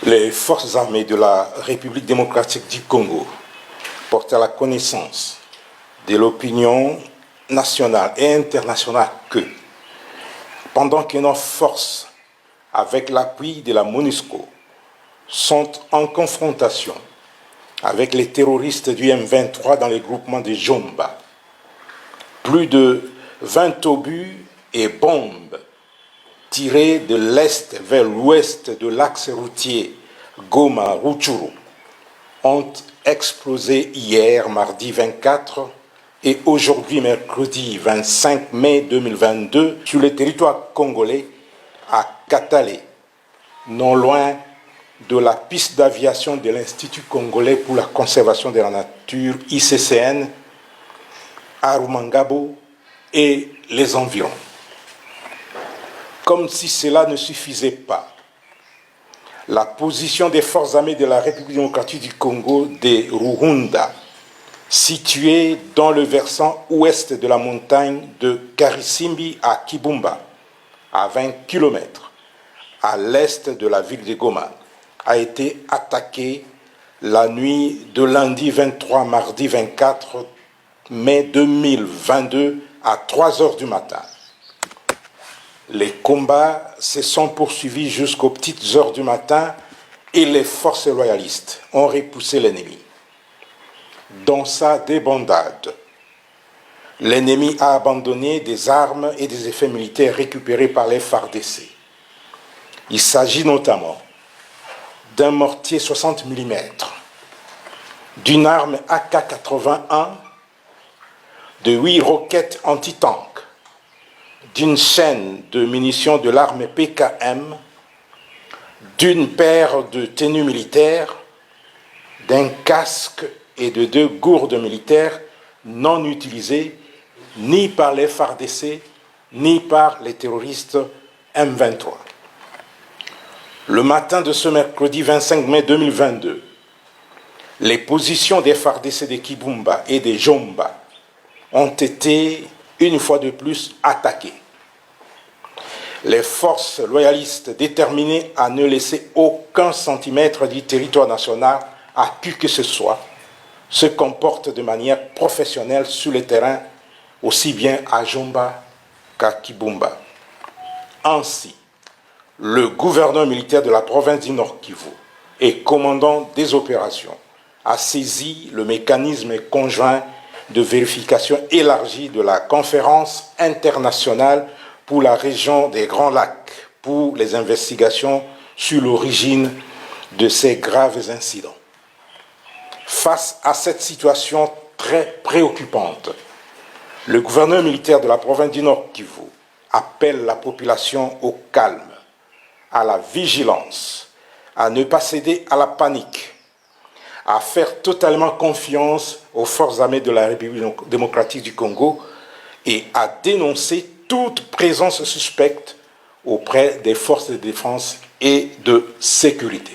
Les forces armées de la République démocratique du Congo portent à la connaissance de l'opinion nationale et internationale que, pendant que nos forces, avec l'appui de la MONUSCO, sont en confrontation avec les terroristes du M23 dans les groupements de Jomba, plus de 20 obus et bombes tirés de l'est vers l'ouest de l'axe routier Goma-Rutshuru ont explosé hier, mardi 24, et aujourd'hui, mercredi 25 mai 2022, sur le territoire congolais, à Katale, non loin de la piste d'aviation de l'Institut congolais pour la conservation de la nature, ICCN, à Rumangabo et les environs. Comme si cela ne suffisait pas, la position des forces armées de la République démocratique du Congo de Ruhunda, située dans le versant ouest de la montagne de Karisimbi à Kibumba, à 20 km à l'est de la ville de Goma, a été attaquée la nuit de lundi 23 mardi 24 mai 2022 à 3 heures du matin. Les combats se sont poursuivis jusqu'aux petites heures du matin et les forces loyalistes ont repoussé l'ennemi. Dans sa débandade, l'ennemi a abandonné des armes et des effets militaires récupérés par les FARDC. Il s'agit notamment d'un mortier 60 mm, d'une arme AK-81, de 8 roquettes anti-tank, d'une chaîne de munitions de l'arme PKM, d'une paire de tenues militaires, d'un casque et de 2 gourdes militaires non utilisées ni par les FARDC ni par les terroristes M23. Le matin de ce mercredi 25 mai 2022, les positions des FARDC de Kibumba et de Jomba ont été une fois de plus attaquées. Les forces loyalistes déterminées à ne laisser aucun centimètre du territoire national à qui que ce soit se comportent de manière professionnelle sur le terrain, aussi bien à Jomba qu'à Kibumba. Ainsi, le gouverneur militaire de la province du Nord Kivu et commandant des opérations a saisi le mécanisme conjoint de vérification élargie de la conférence internationale pour la région des Grands Lacs pour les investigations sur l'origine de ces graves incidents. Face à cette situation très préoccupante, le gouverneur militaire de la province du Nord Kivu appelle la population au calme, à la vigilance, à ne pas céder à la panique, à faire totalement confiance aux forces armées de la République démocratique du Congo et à dénoncer toute présence suspecte auprès des forces de défense et de sécurité.